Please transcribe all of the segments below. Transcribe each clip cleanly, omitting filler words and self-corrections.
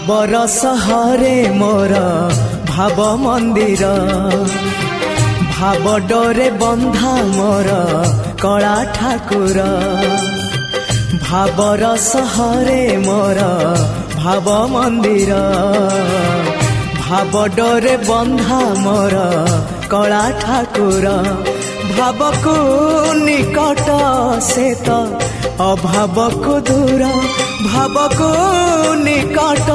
भावर सहरे मोर भाव मंदिर भाव डोरे बंधा मोर कला ठाकुर भावर सहरे मोर भाव मंदिर भाव डोरे बंधा मोर कला ठाकुर भाव को निकट से तो अभाव को दूर भाव को निकट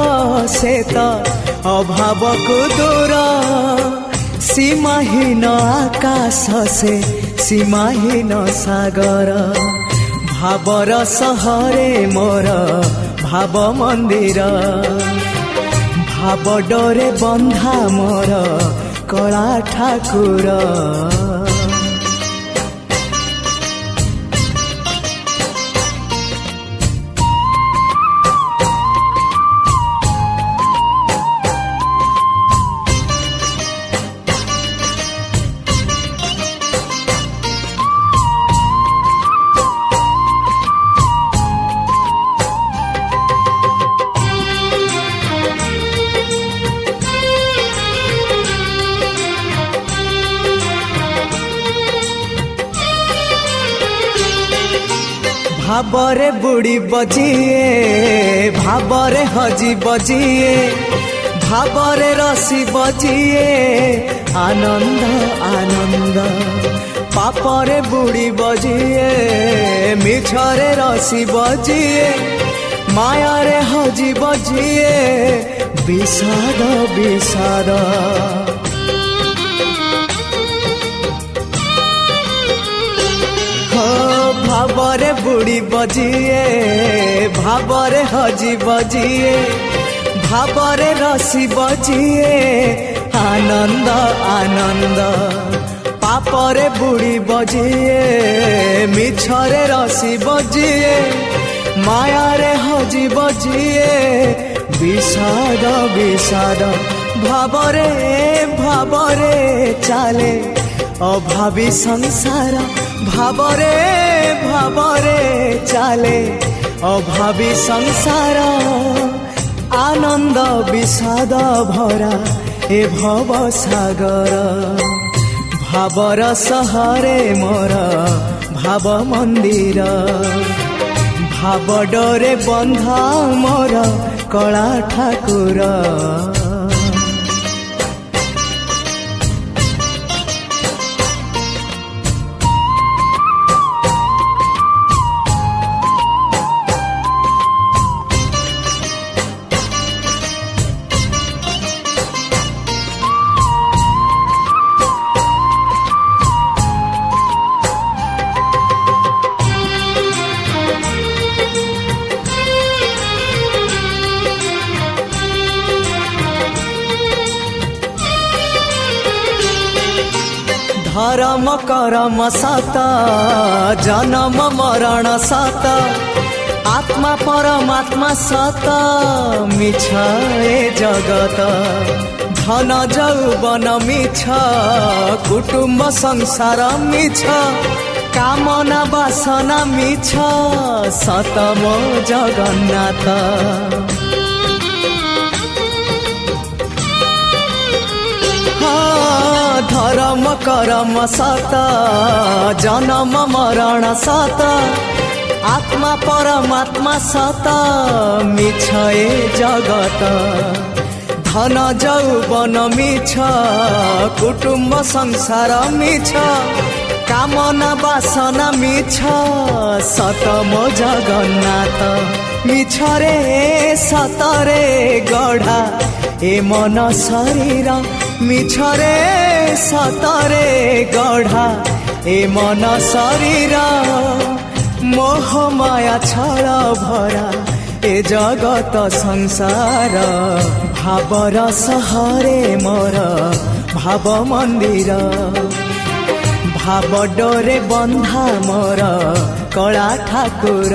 से तो अभाव को दूर सीमाहीन आकाश से सीमाहीन सागर भावर सहरे मोर भाव मंदिर भाव डोरे बंधा मोर कला ठाकुर। भावरे बुड़ी बजिए भावरे हजी बजिए भावरे रसी बजिए आनंद आनंद पापरे बुड़ी बजिए मिछरे रसी बजिए मायारे हजी बजिए विषाद विषाद भावरे बुड़ी बजिए भावरे हजी बजिए भावरे रसी बजिए आनंद आनंद पापरे बुड़ी बजिए मिछरे रसी बजिए मायारे हजी बजिए विषाद विषाद भावरे भावरे चाले अभावी संसार भावरे भावरे चाले अभावी संसार आनंद विषाद भरा ए भव सागर भावर सहरे मोर भाव मंदिर भाव डोरे बंधा मोर कला ठाकुर। धर्म करम सत जन्म मरण सत आत्मा परमात्मा सत मिछ ए जगत धन जौवन मिछ कुटुम्ब संसार मिछ कामना वासना मिछ सत मो जगन्नाथ धर्म करम सत जन्म मरण सत आत्मा परमात्मा सत मिछ ए जगत धन जौवन मिछ कुटुम्ब संसार मिछ कामना वासना मिछ सत मो जगन्नाथ मिछ रे सतरे गढ़ा ए मन शरीर मिछरे सतरे गढ़ा ए मन शरीर मोह माया छल भरा ए जगत संसार भावर सहरे मोर भाव मंदिर भाव डोरे बंधा मोर कला ठाकुर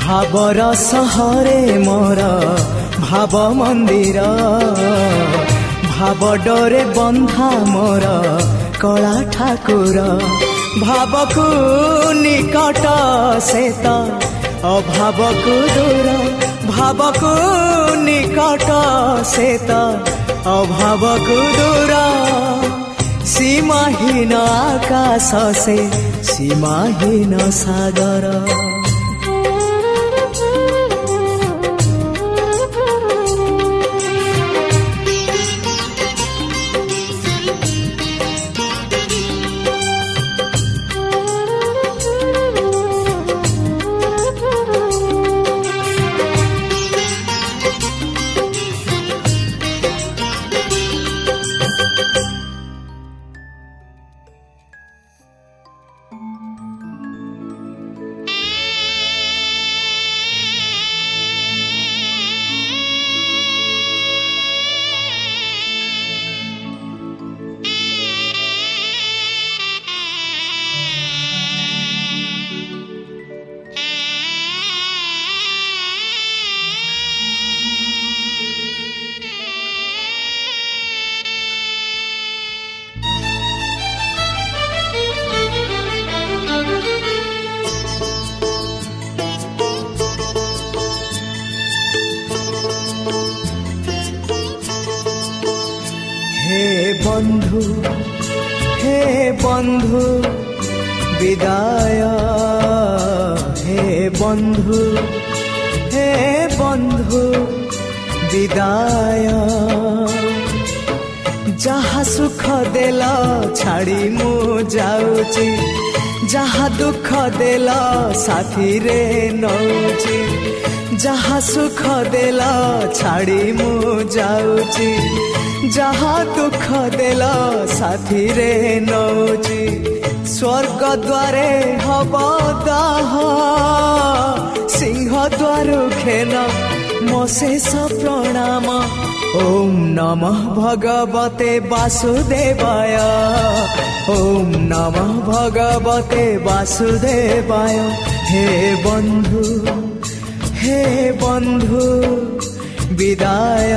भावर सहरे मोर भाव मंदिर भाव डोरे बंधा मोर कला ठाकुर भाव को निकट से तो अभाव को दूर भावकु निकट से तो अभावकु दूर सीमाहीन आकाश से सीमाहीन सागर बंधु हे बंधु विदाय हे बंधु हे बंधु विदाय जहा सुख देला छाड़ी मु जाऊची जहा दुख देला साथी रे नौची जहा सुख देला छाड़ी मु जाऊची जहा दुख देला साथी रे नौची स्वर्ग द्वारे हब दाह सिंह द्वार खेन मो शेष प्रणाम ओम नमः भगवते वासुदेवाय ओम नमः भगवते वासुदेवाय हे बंधु विदाय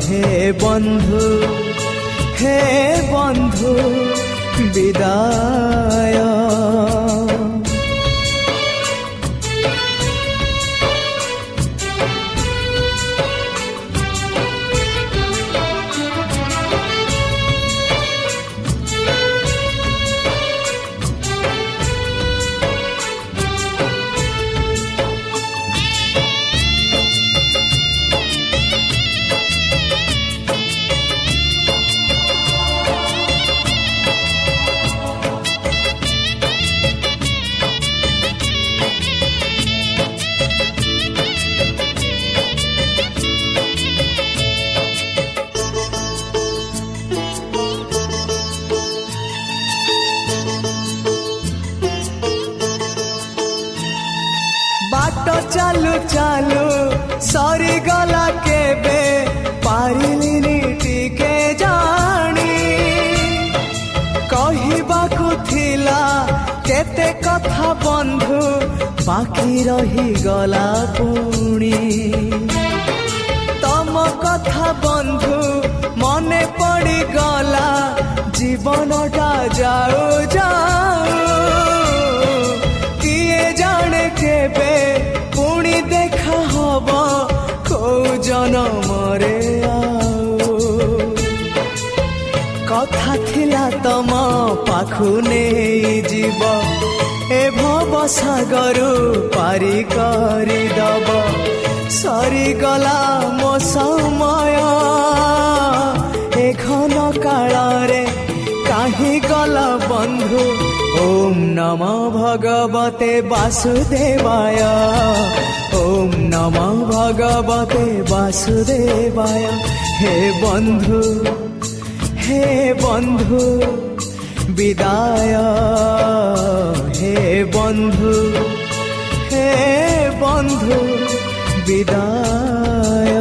हे बंधु विदाय चालू चालू सरी गला केबे पारिलिनी टिके जानी कहिबाकु थिला केते कथा बंधु बाकी रही गला पुणी तम कथा बंधु मने पड़ी गला जीवनटा जाऊ जाऊ किए जाने केबे पुणी देखा हब कौ जनमरे कथा थिला तम पाखु नहीं जीव ए भव सागरु पारी करी दब सरी गला मो समय ए घन काल रे काहे गला बंधु ओम नमः भगवते वासुदेवाय ओम नमः भगवते वासुदेवाय हे बंधु विदाय हे बंधु विदाय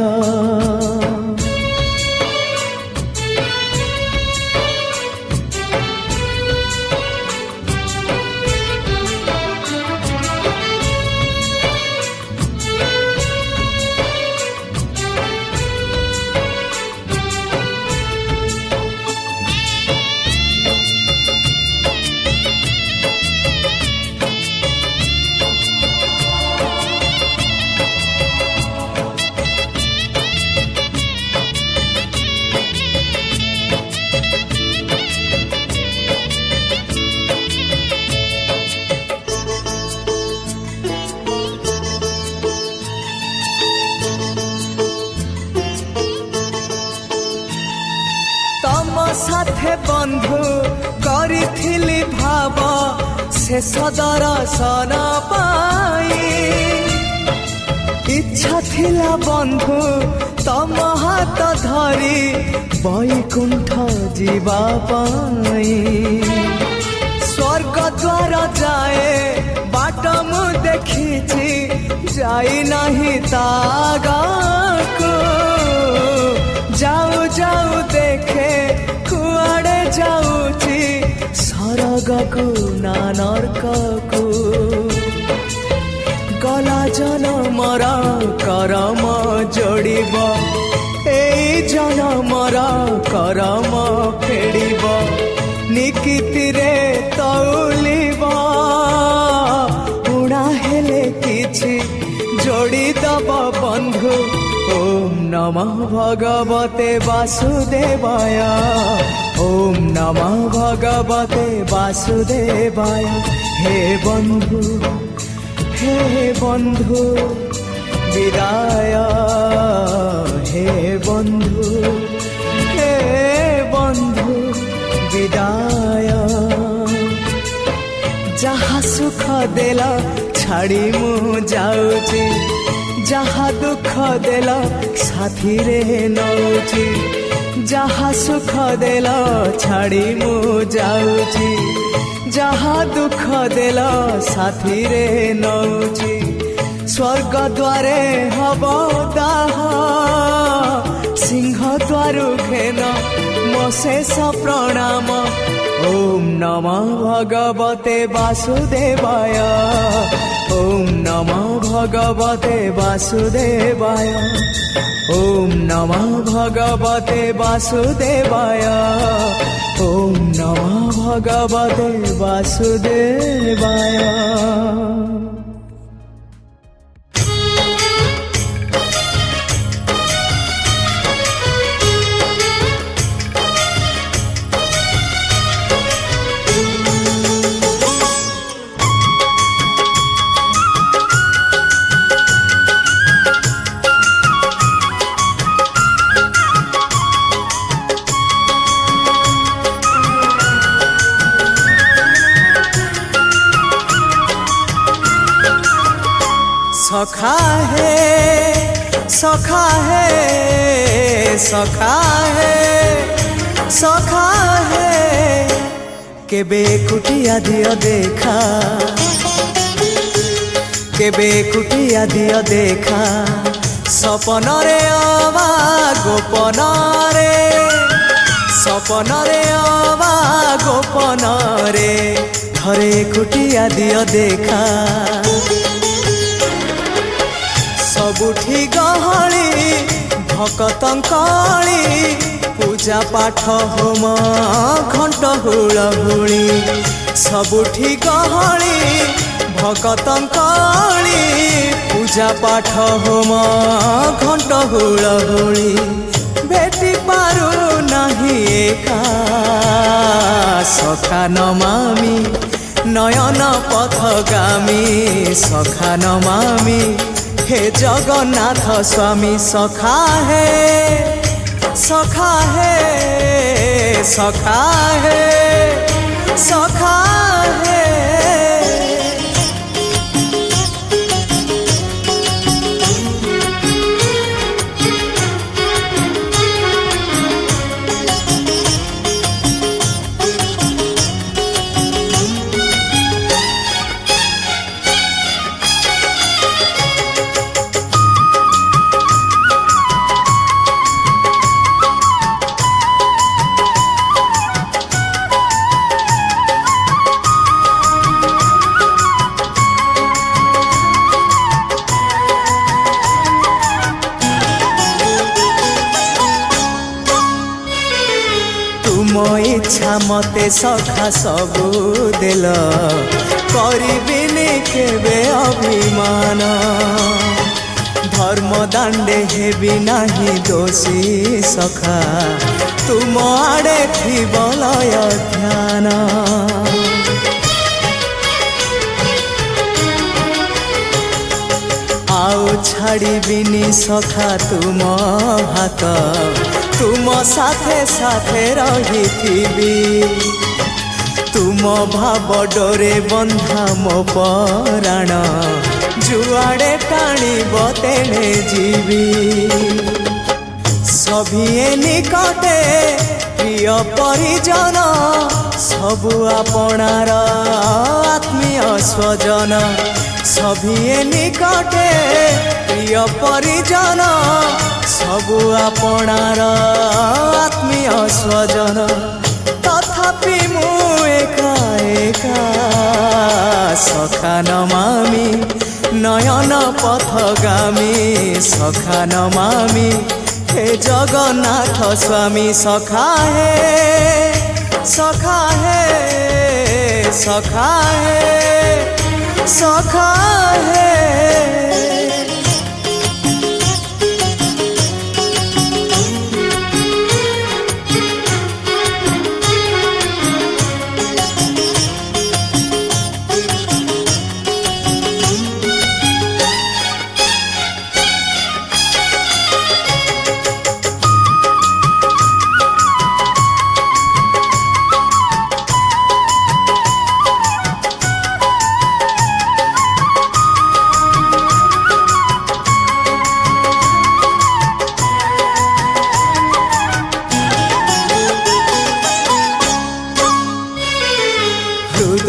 साथे बंधु करिथिली भाव शेष दर्शन पाई इच्छा थिला बंधु तम हाथ धरी बैकुंठ जीवा पाई स्वर्ग द्वार जाए बाट मु देखिछि जाई नहीं तागाको जाऊ जाऊ देखे कुआड़े जाऊची सरगकु ना नरककु गला जनमर करम जोड़िब एई जनमर करम फेड़िब निकितिरे तौलिब उड़ा हेले किछि जोड़ी दब बंधु ओम नमः भगवते वासुदेवाय ओम नमः भगवते वासुदेवाय हे बंधु विदाय हे बंधु विदाय जहाँ सुख देला छाड़ी मु जाऊची जहाँ दुख देला साथी रे नौची जहाँ सुख देला छाड़ी मु जाऊची जहाँ दुख देला साथी रे नौची स्वर्ग द्वारे हब दाह सिंह द्वारु घेन मो शेष प्रणाम ओम नमः भगवते वासुदेवाय ओम नमः भगवते वासुदेवाय ओम नमः भगवते वासुदेवाय ओम नमः भगवते वासुदेवाय सखा है सखा है सखा है सखा है केबे कुटिया दियो देखा केबे कुटिया दियो देखा सपन रे आवा गोपन रे सपन रे आवा गोपन रे थरे कुटिया दियो देखा सबुठी गहली भक्तंकली पूजा पाठ होम घंट हुलहुली सबुठी गहली भक्तंकली पूजा पाठ होम घंट हुलहुली भेटी पारु नहीं एका सखा नमामि नयन पथगामी सखा नमामि हे जगन्नाथ स्वामी सखा है सखा है सखा है सखा है इच्छा मते सखा सबु देल करिबिनी केबे अभिमान धर्म दांडे हेबी नाही दोषी सखा तुम आड़े थी बलय ध्यान आओ ଛାଡ଼ିବିନି ସଖା ତୁମ ହାତ ତୁମ ସାଥେ ସାଥେ ରହିଥିବି ତୁମ ଭାବ ଡୋରେ ବନ୍ଧା ମୋ ପରାଣ ଯୁଆଡ଼େ ଟାଣିବ ତେଣେ ଯିବି সভিয়ে নিকটে প্রিয় পরিজন সবু আপনার আত্মীয় স্বজন সভিয়ে নিকটে প্রিয় পরিজন সবু আপনার আত্মীয় স্বজন তথাপি মু একা একা সখা নমামি নয়ন পথগামী সখা নমামি हे जगन्नाथ स्वामी सखा है सखा है सखा है सखा है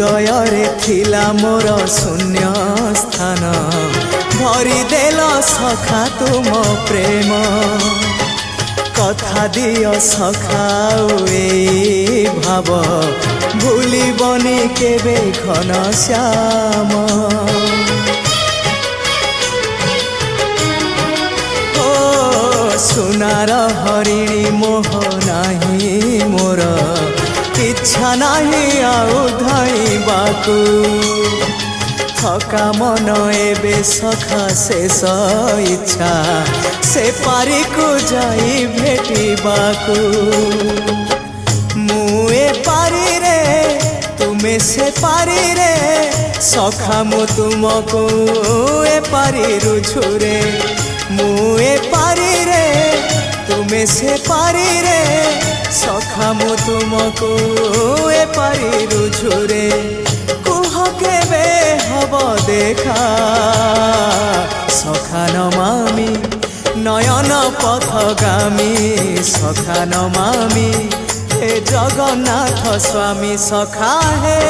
हृदय थिला मोर शून्य स्थान भरी देल सखा तुम प्रेम कथा दियो सखा ए भाव भूलिबनी केबे घन श्याम ओ सुनार हरिणी मोह नाही मोर इच्छा नहीं आउ धइबाकू थका मन एबे सखा शेष इच्छा से पारी को जाई भेटिबाकू मुए पारी रे तुमे से पारी रे सखा मु तुमको ए पारी रुझुरे मुए पारी रे तुमे से पारी रे सखा मु तुमको ए पारी रुझुरे कुह केबे हब देखा सखा नमामि नयन पथगामी सखा नमामि हे जगन्नाथ स्वामी सखा है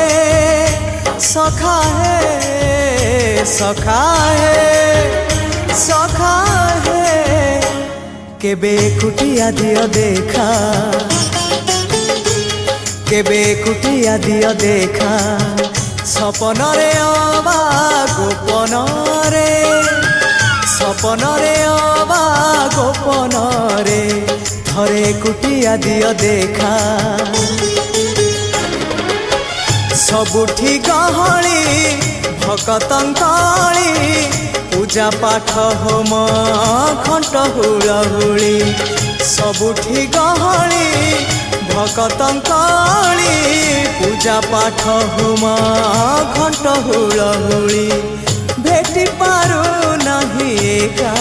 सखा है सखा है सखा है केबे कुटिया दियो देखा केबे कुटिया दियो देखा सपन रे अबा गोपन रे सपन रे अबा गोपन रे थरे कुटिया दियो देखा सबुठी गहली भकतंकाली पूजा पाठ होम घंट हुलहुली सबुठी गहली भकतंकाली पूजा पाठ होम घंट हुलहुली भेटी पारु नहीं एका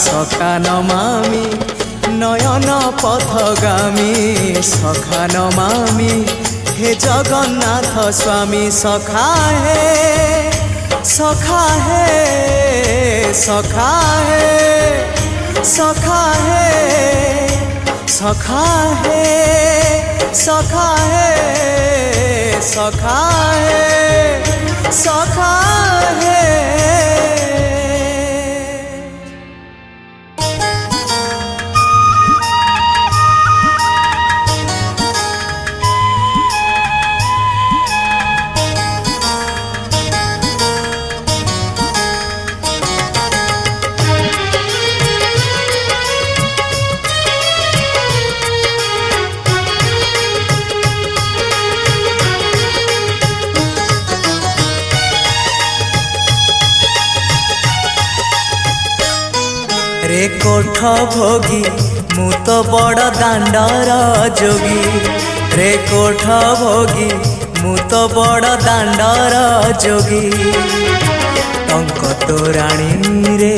सखा नमामि नयन पथगामी सखा नमामि हे जगन्नाथ स्वामी सखा है सखा है सखा है सखा है सखा है सखा है सखा है सखा है रे कोठ भोगी मु तो बड़ दांडर जोगी रे कोठ भोगी मु तो बड़ दांडर जोगी ଟଙ୍କ ତୋରାଣୀରେ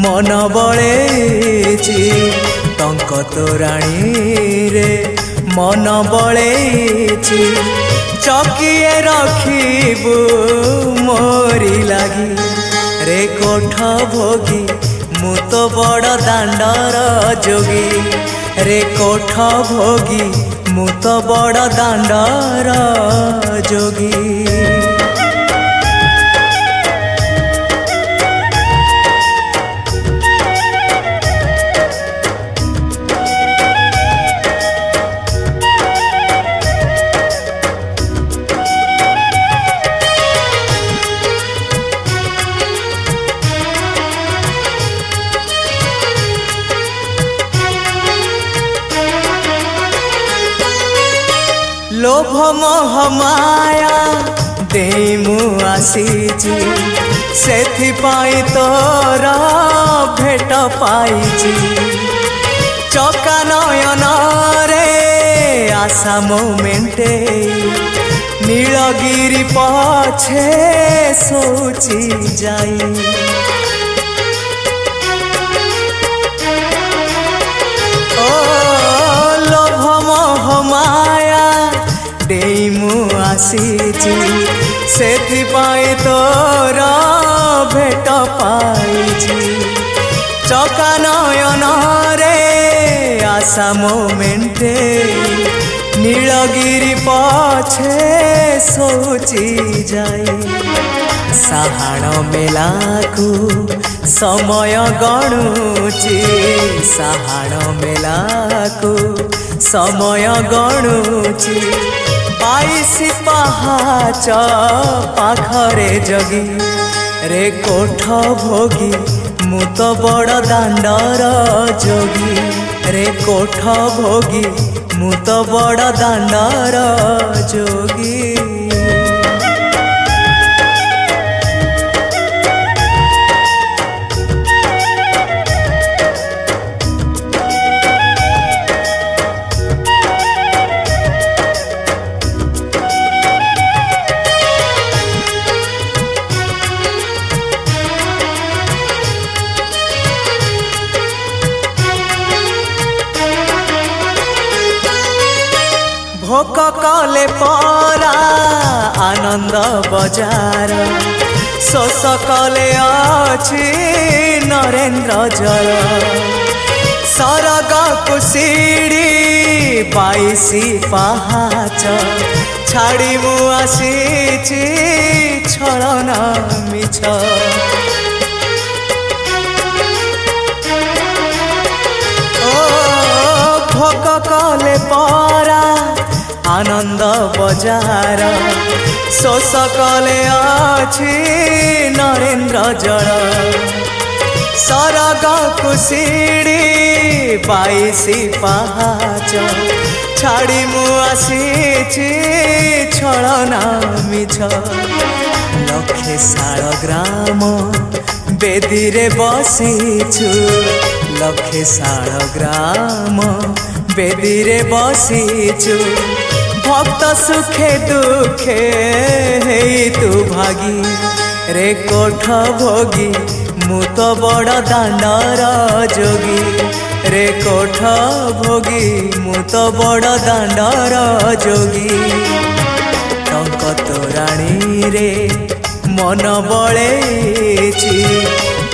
ମନ ବଳେଇଛି, ଟଙ୍କ ତୋରାଣୀରେ ମନ ବଳେଇଛି, ଚକିଏ ରଖିବୁ ମୋରି ଲାଗି। ରେ କୋଠ ଭୋଗୀ ମୁଁ ତ ବଡ଼ ଦାଣ୍ଡର ଯୋଗୀ, ରେ କୋଠ ଭୋଗୀ ମୁଁ ତ ବଡ଼ ଦାଣ୍ଡର ଯୋଗୀ। लोभ मोह माया देई मु आसीची, सेथिपाई तोर भेट पाइची। चका नयन रे आशा मोमेंटे, नीलगिरी पछे सोची जाई। ओ लोभ मोह माया देई मु आसीची, सेथिपाई तोर भेट पाइची। चका नयन रे आशा मोमेंटे, नीलगिरी पछे सोची जाए। साहाण मेलाकू समय गणुची, साहाण मेलाकू समय गणुची। 22 पाहाच पाखरे जगी, रे कोठ भोगी मु तो बड़ दांडर जोगी, रे कोठ भोगी मु तो बड़ दांडर जोगी। भोक कले परा आनंद बजार, शोष कले अछि नरेंद्र जर। सरग कुसीड़ी 22 पाहाच, छाड़ी मु आसीची छलना मिछ। ओ भोक कले परा आनंद बजार, शोष कले अछि नरेंद्र जल। सरग कुसीड़ी 22 पाहाच, छाड़ी मु आसीची छलना मिछ। लक्षे शाल ग्राम बेदी रे बसीछु, लक्षे शाल ग्राम बेदी रे बसीछु। भक्त सुखे दुखे हेई तू भागी, रे कोठ भोगी मु तो बड़ दांडर जोगी, रे कोठ भोगी मु तो बड़ दांडर जोगी। टंक तोराणी रे मन बळेची,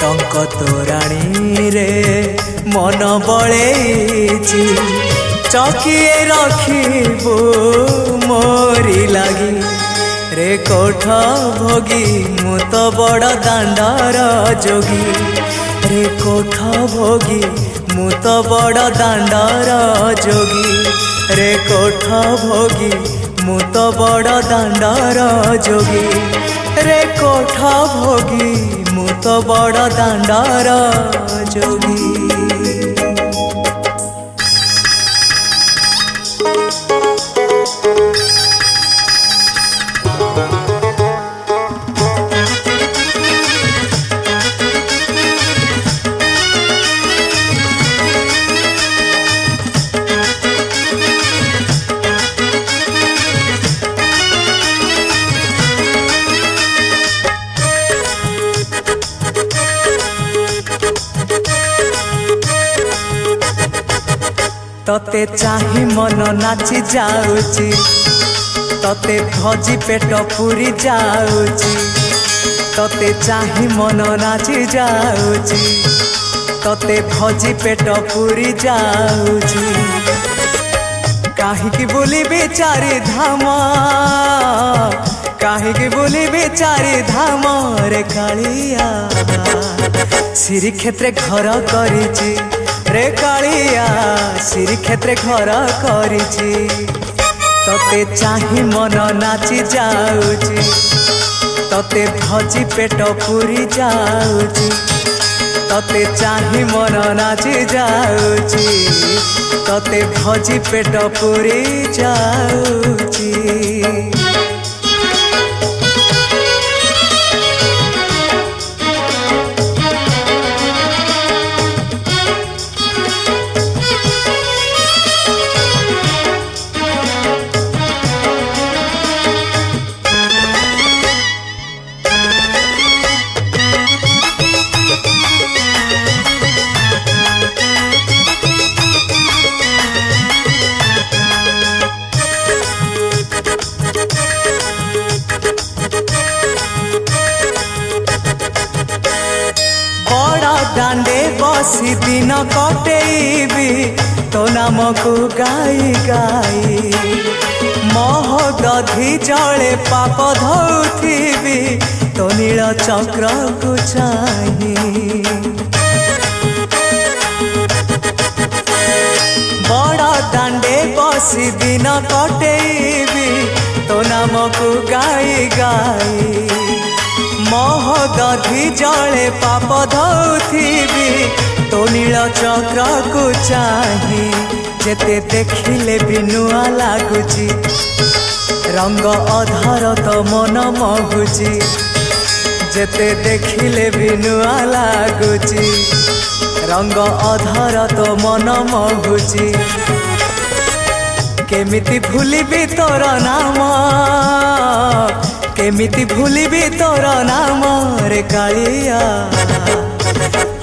टंक तोराणी रे मन बळेची। चकिए रखिबो मोरी लागी, रे कोठ भोगी मु तो बड़ दांडर जोगी, रे कोठ भोगी मु तो बड़ दांडर जोगी, रे कोठ भोगी मु तो बड़ दांडर जोगी, रे कोठ भोगी मु तो बड़ दांडर जोगी। तते चाही मन नाची जाऊची तते भजी पेट पूरी जाऊची तते चाही मन नाची जाऊची तते भजी पेट पूरी जाऊची काहे की बोली बेचारी धाम काहे की बोली बेचारी धाम रे कालिया श्री क्षेत्रे घर करिची रे कालिया श्री क्षेत्रे घर करिची तते चाही मन नाची जाऊची तते भजी पेट पूरी जाऊची तते चाही मन नाची जाऊची तते भजी पेट पूरी जाऊची। दांडे बसी दिन कटेबी तो नाम को गाई गाई मोह दधी जले पाप धौथिबी तो नील चक्र को चाही बड़ा दांडे बसी दिन कटेबी तो नाम को गाई गाई मोह दधी जले पाप धौथिबी तो नील चक्र को चाही जेते देखिले भी नुआ लागुची रंग अधर तो मन महुची जेते देखिले भी नुआ लागुची रंग अधर तो मन महुची केमिति भूलिबी तोर नाम केमिति भूलिबी तोर नाम रे कालिया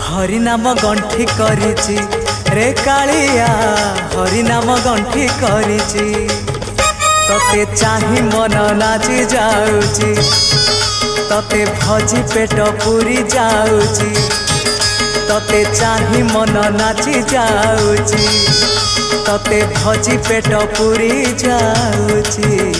हरि नाम गंठी करिची रे कालिया हरि नाम गंठी करिची तते चाही मन नाची जाऊची तते भजी पेट पूरी जाऊची तते चाही मन नाची जाऊची तते भजी पेट पूरी जाऊची।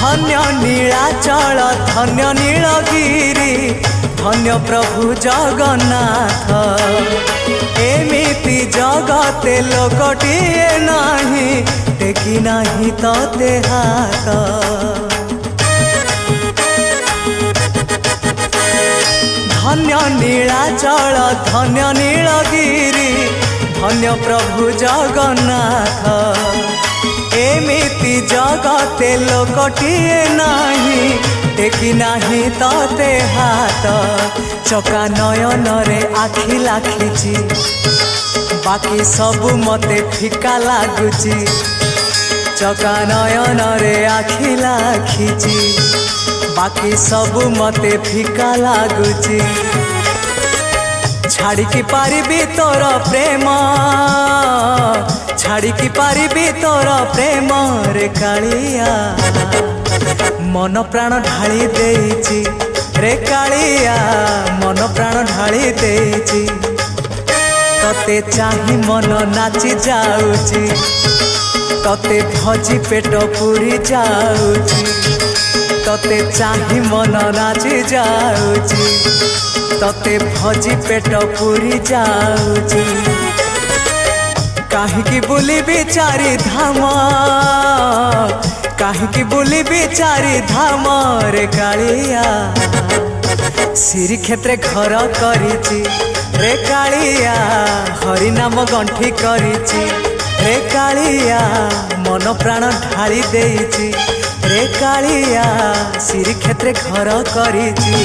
धन्य नीलाचल धन्य नीलगिरी धन्य प्रभु जगन्नाथ एमिति जगते लोकटिए नाही टेकी नाही तते हाथ धन्य नीलाचल धन्य नीलगिरी धन्य प्रभु जगन्नाथ एमिति जगते लोकटिए नाही टेकी नाही तते हाथ चका नयन रे आखि लाखिची बाकी सबु मते फिका लागुची चका नयन रे आखि लाखिची बाकी सबु मते फिका लागुची छाड़ी की पारिबी तोर प्रेम छाड़ी की पारिबी तोर प्रेम रे कालिया मन प्राण ढाली देइची रे कालिया मन प्राण ढाली देइची तते चाही मन नाची जाऊची तते भजी पेट पूरी जाऊची तते चाही मन नाची जाऊची तते भजी पेट पूरी जाऊची काहे बोली बेचारी धाम काहे बोली बेचारी धाम रे कालिया श्रीक्षेत्रे घर करिछि रे कालिया हरि नाम गंठी करिछि रे कालिया मन प्राण ढाली देइछि रे कालिया श्रीक्षेत्रे घर करिछि।